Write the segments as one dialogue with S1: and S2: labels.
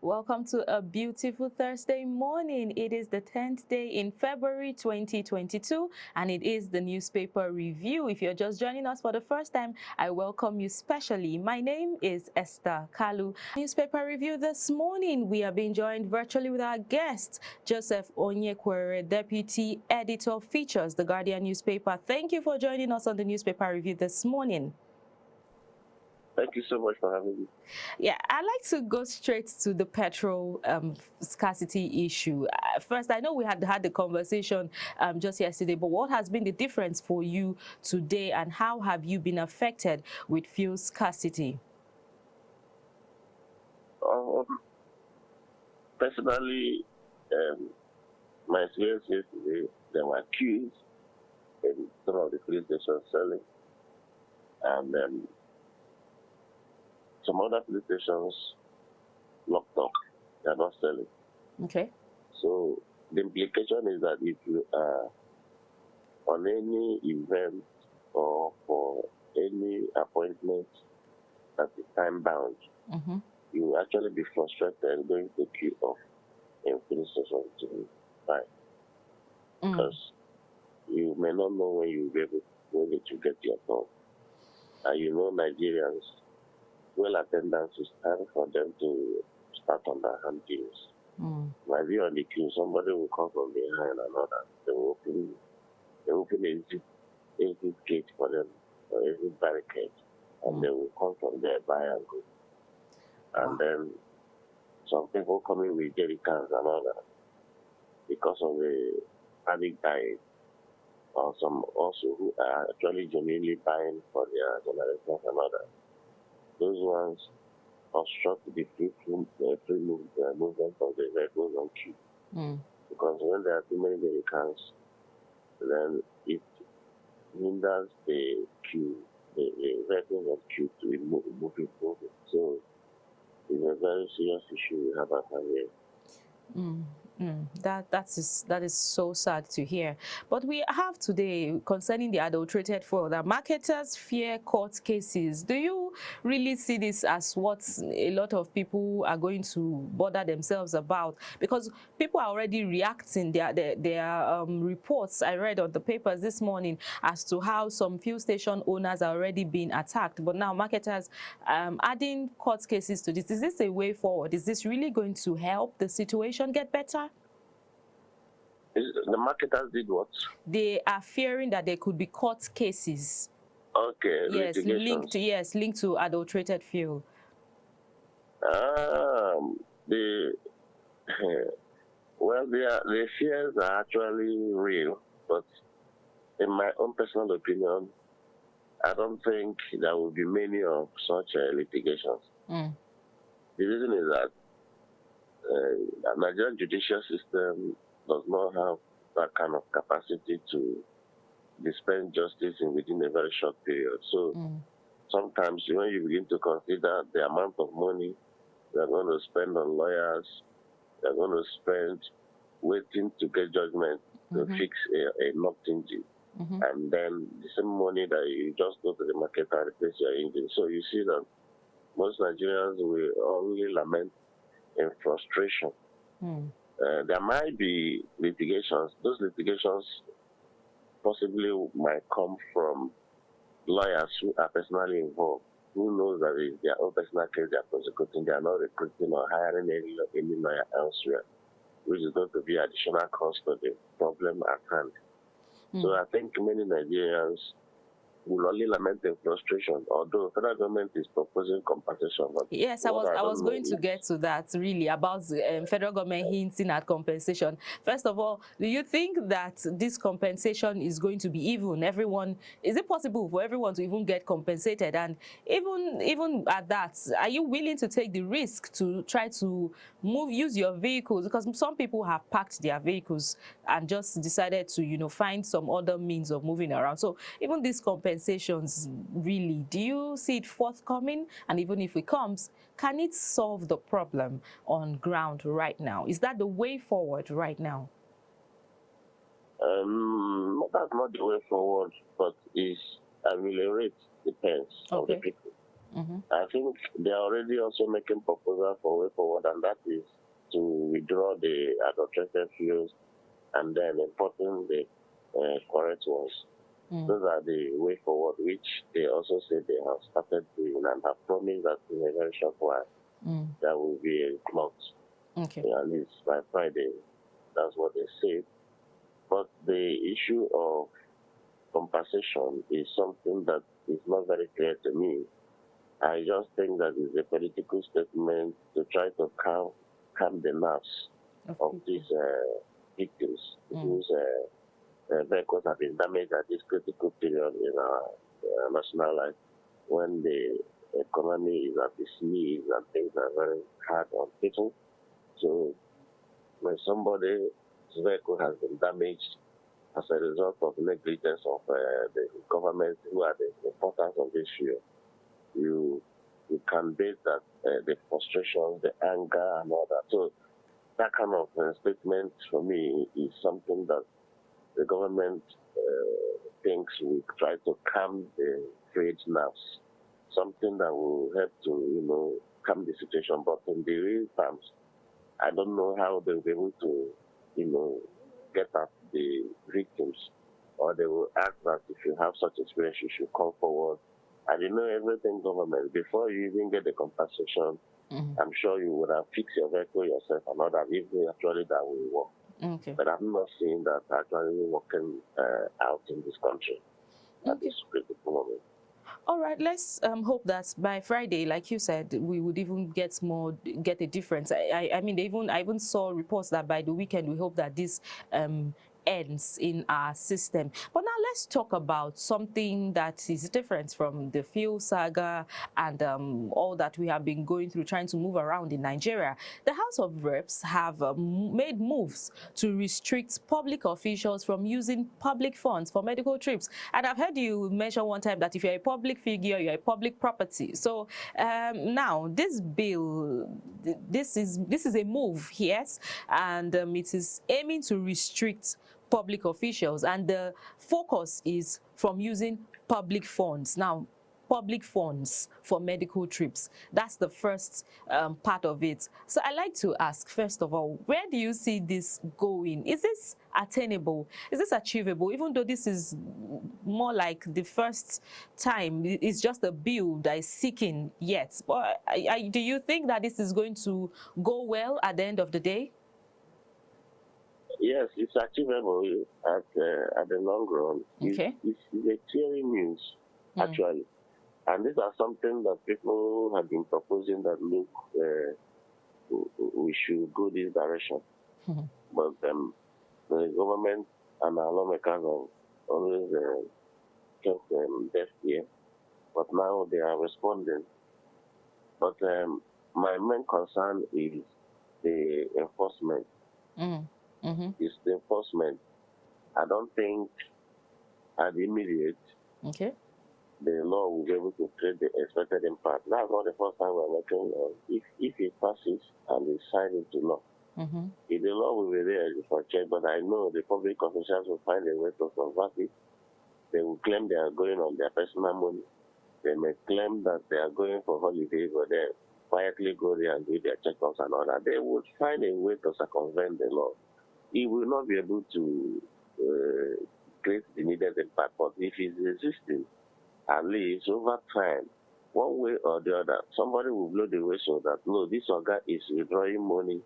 S1: Welcome to a beautiful Thursday morning. It is the 10th day in February 2022, and it is the newspaper review. If you're just joining us for the first time, I welcome you specially. My name is Esther Kalu. Newspaper review this morning, we are being joined virtually with our guest, Joseph Onyekwere, Deputy Editor Features, The Guardian newspaper. Thank you for joining us on the newspaper review this morning.
S2: Thank you so much for having me.
S1: Yeah, I'd like to go straight to the petrol scarcity issue. First, I know we had the conversation just yesterday, but what has been the difference for you today, and how have you been affected with fuel scarcity?
S2: Personally, my experience yesterday, there were queues in some of the police stations selling, and some other police stations locked up. They are not selling.
S1: Okay.
S2: So the implication is that if you are on any event or for any appointment that is time bound, you will actually be frustrated going to queue up in police station to buy. Because you may not know when you will be able to get your turn. And you know Nigerians, well, attendance is time for them to start on their hand deals. Might be on the queue, somebody will come from behind another. They will open a exit gate for them, or every barricade, and they will come from there, buy and go. And then some people coming with jerrycans and all that because of the panic buying, or some also who are actually genuinely buying for their generators and all that. Those ones obstruct the free movement of the vehicles on queue. Because when there are too many vehicles, then it hinders the queue, the vehicles on queue to be moving forward. So it's a very serious issue we have at hand here.
S1: That is so sad to hear. But we have today concerning the adulterated fuel that marketers fear court cases. Do you really see this as what a lot of people are going to bother themselves about? Because people are already reacting. Their reports I read on the papers this morning as to how some fuel station owners are already being attacked. But now marketers adding court cases to this. Is this a way forward? Is this really going to help the situation get better?
S2: The marketers did what?
S1: They are fearing that there could be court cases.
S2: Okay.
S1: Yes, linked to adulterated fuel.
S2: Well, the fears are actually real, but in my own personal opinion, I don't think there will be many of such litigations. The reason is that the Nigerian judicial system does not have that kind of capacity to dispense justice within a very short period. So sometimes when you begin to consider the amount of money they're going to spend on lawyers, they're going to spend waiting to get judgment to fix a knocked engine, and then the same money that you just go to the market and replace your engine. So you see that most Nigerians will only lament in frustration. There might be litigations. Those litigations possibly might come from lawyers who are personally involved, who knows that it's their own personal case they are prosecuting. They are not recruiting or hiring any lawyer elsewhere, which is going to be additional cost to the problem at hand. So I think many Nigerians will only lament in frustration, although the federal government is proposing compensation. But
S1: yes, I was going to get to that, really, about the federal government hinting at compensation. First of all, do you think that this compensation is going to be even? Is it possible for everyone to even get compensated? And even at that, are you willing to take the risk to try to use your vehicles? Because some people have parked their vehicles and just decided to, find some other means of moving around. So even these compensations, really, do you see it forthcoming? And even if it comes, can it solve the problem on ground right now? Is that the way forward right now?
S2: That's not the way forward, but is ameliorate depends on the people. I think they are already also making proposal for way forward, and that is to withdraw the adulterated fuels and then importing the correct ones. Those are the way forward, which they also say they have started doing and have promised that in a very short while there will be a clout.
S1: Okay.
S2: At least by Friday, that's what they say. But the issue of compensation is something that is not very clear to me. I just think that it's a political statement to try to calm the nerves of these victims whose vehicles have been damaged at this critical period in our national life when the economy is at its knees and things are very hard on people. So when somebody's vehicle has been damaged as a result of negligence of the government who are the importers of this fuel, you can base that the frustrations, the anger, and all that. So that kind of statement for me is something that the government thinks will try to calm the trade nerves, something that will help to calm the situation. But in the real terms, I don't know how they'll be able to get at the victims, or they will ask that if you have such experience, you should come forward. I didn't know everything government. Before you even get the compensation, I'm sure you would have fixed your vehicle yourself and all that, if actually that will work.
S1: Okay.
S2: But I'm not seeing that actually working out in this country at this critical moment.
S1: All right, let's hope that by Friday, like you said, we would even get a difference. I mean, I even saw reports that by the weekend, we hope that this ends in our system. But now let's talk about something that is different from the fuel saga and all that we have been going through, trying to move around in Nigeria. The House of Reps have made moves to restrict public officials from using public funds for medical trips. And I've heard you mention one time that if you're a public figure, you're a public property. So now this bill, this is a move, yes, and it is aiming to restrict public officials, and the focus is from using public funds. Now, public funds for medical trips. That's the first part of it. So I'd like to ask, first of all, where do you see this going? Is this attainable? Is this achievable? Even though this is more like the first time, it's just a bill that is seeking yet. But do you think that this is going to go well at the end of the day?
S2: Yes, it's achievable at the long run.
S1: Okay.
S2: It's a theory news, actually. And these are something that people have been proposing that, look, we should go this direction. But the government and our lawmakers have always kept deaf ear. But now they are responding. But my main concern is the enforcement. It's the enforcement. I don't think at the immediate the law will be able to create the expected impact. That's not the first time we're working on. If it passes and is signed into law, if the law will be there for check, but I know the public officials will find a way to subvert it. They will claim they are going on their personal money. They may claim that they are going for holidays, but they quietly go there and do their checkups and all that. They would find a way to circumvent the law. It will not be able to create the needed impact, but if it's existing, at least over time, one way or the other, somebody will blow the whistle that, no, this organ is withdrawing money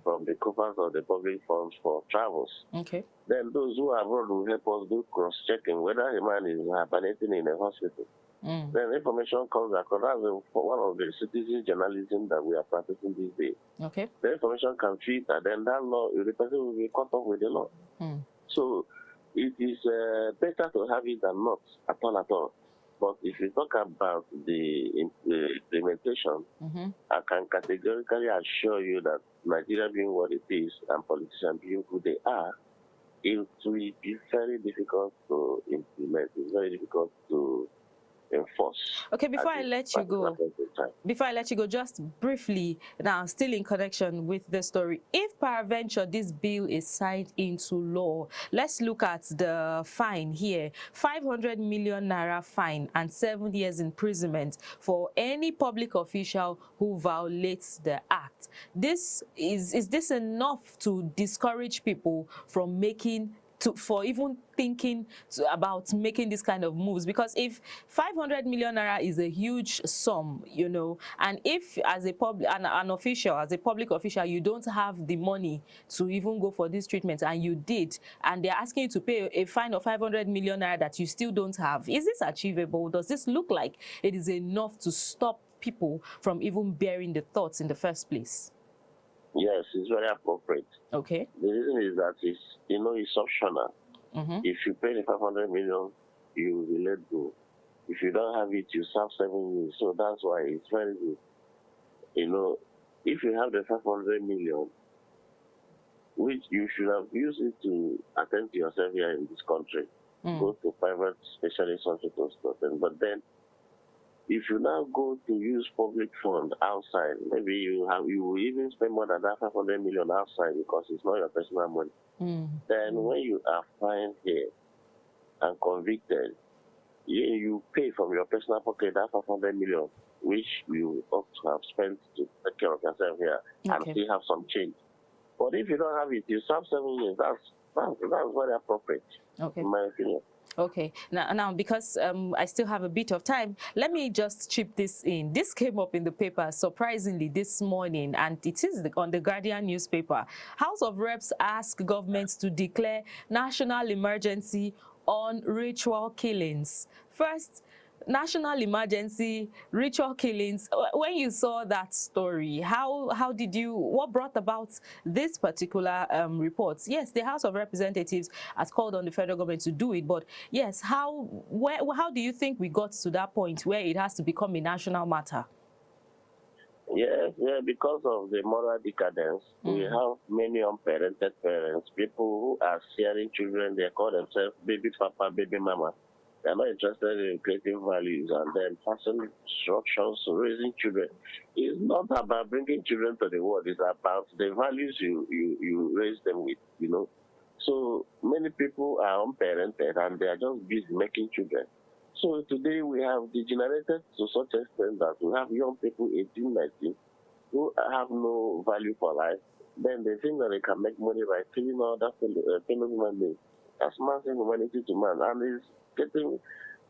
S2: from the coffers of the public funds for travels.
S1: Okay.
S2: Then those who are abroad will help us do cross-checking whether a man is hibernating in a hospital. Then information comes across. That's one of the citizen journalism that we are practicing these days.
S1: Okay.
S2: The information can fit, and then that law, the person will be caught up with the law. So it is better to have it than not at all. But if you talk about the implementation, I can categorically assure you that Nigeria being what it is and politicians being who they are, it will be very difficult to implement. It's very difficult to enforce
S1: Okay,
S2: at this particular point in time.
S1: before I let you go, just briefly now, still in connection with the story, if peradventure this bill is signed into law, let's look at the fine here: 500 million naira fine and 7 years imprisonment for any public official who violates the act. Is this enough to discourage people from for even thinking about making this kind of moves? Because if 500 million naira is a huge sum, you know, and if as a as a public official, you don't have the money to even go for this treatment, and you did, and they're asking you to pay a fine of 500 million naira that you still don't have, is this achievable? Does this look like it is enough to stop people from even bearing the thoughts in the first place?
S2: Yes, it's very appropriate.
S1: Okay.
S2: The reason is that it's optional. If you pay the 500 million, you will be let go. If you don't have it, you serve 7 years. So that's why it's very good. If you have the 500 million, which you should have used it to attend to yourself here in this country, go to private specialist hospitals, but then if you now go to use public fund outside, maybe you will even spend more than that 500 million outside because it's not your personal money. Then when you are fined here and convicted, you pay from your personal pocket that 500 million, which you ought to have spent to take care of yourself here and still have some change. But if you don't have it, you serve 7 years. That's very appropriate, in my opinion.
S1: Okay, now because I still have a bit of time, let me just chip this in. This came up in the paper surprisingly this morning, and it is on the Guardian newspaper. House of Reps ask governments to declare national emergency on ritual killings. First, national emergency, ritual killings. When you saw that story, what brought about this particular report? Yes, the House of Representatives has called on the federal government to do it, but yes, how do you think we got to that point where it has to become a national matter?
S2: Yeah, because of the moral decadence, we have many unparented parents, people who are sharing children. They call themselves baby papa, baby mama. They're not interested in creating values and then passing instructions to raising children. It's not about bringing children to the world. It's about the values you raise them with, So many people are unparented and they are just busy making children. So today we have degenerated to such extent that we have young people, 18, 19, who have no value for life. Then they think that they can make money by killing other fellow human beings. That's massive humanity to man. And it's getting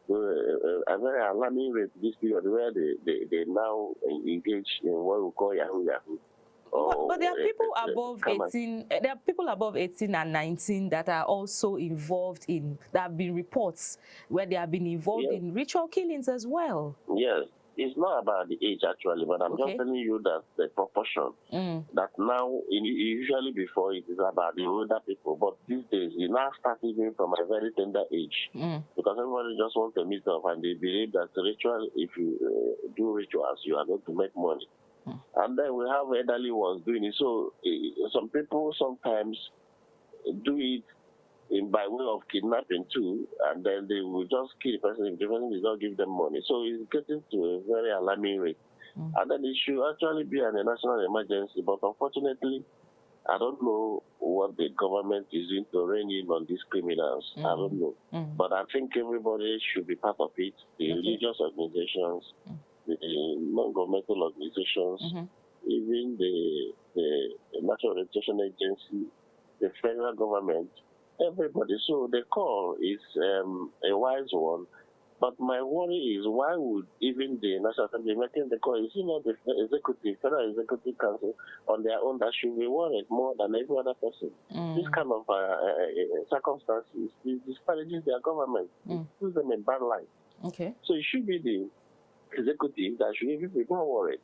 S2: a very alarming rate this period where they now engage in what we call Yahoo Yahoo.
S1: But there are people above 18. There are people above 18 and 19 that are also involved in. There have been reports where they have been involved in ritual killings as well.
S2: Yes, it's not about the age actually, but I'm just telling you that the proportion. That now, usually before it is about the older people, but these days you now start even from a very tender age because everybody just wants to meet up and they believe that ritual, if you do rituals, you are going to make money. And then we have elderly ones doing it. So some people sometimes do it by way of kidnapping too, and then they will just kill the person if the person does not give them money. So it's getting to a very alarming rate. And then it should actually be a national emergency. But unfortunately, I don't know what the government is doing to rein in on these criminals. I don't know. But I think everybody should be part of it. The religious organizations, the non-governmental organizations, even the National Orientation Agency, the federal government, everybody. So the call is a wise one. But my worry is, why would even the National Assembly making the call? Is it not the Federal Executive Council on their own that should be worried more than every other person? This kind of circumstances disparages their government. It puts them in bad light. So it should be the executive that should even be more worried.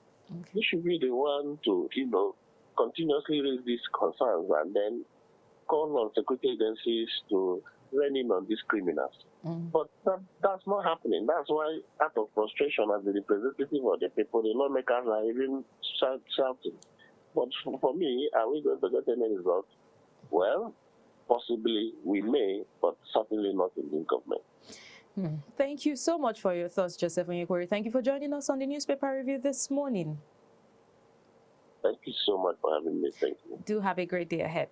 S2: He should be the one to, continuously raise these concerns and then call on security agencies to rein in on these criminals. But that's not happening. That's why, out of frustration as the representative of the people, the lawmakers are even shouting. But for me, are we going to get any result? Well, possibly we may, but certainly not in the government.
S1: Thank you so much for your thoughts, Joseph Onyekori. Thank you for joining us on the newspaper review this morning.
S2: Thank you so much for having me. Thank you.
S1: Do have a great day ahead.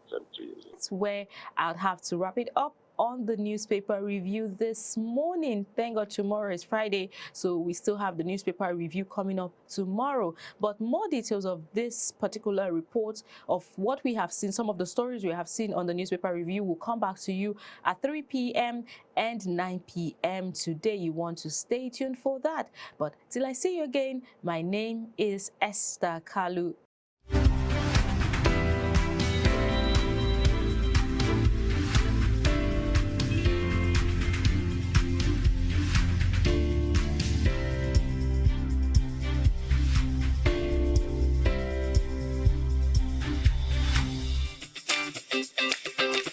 S2: Same to you.
S1: That's where I'll have to wrap it up on the newspaper review this morning. Thank God tomorrow is Friday, so we still have the newspaper review coming up tomorrow. But more details of this particular report, of what we have seen, some of the stories we have seen on the newspaper review, will come back to you at 3 p.m. and 9 p.m. today. You want to stay tuned for that. But till I see you again, my name is Esther Kalu.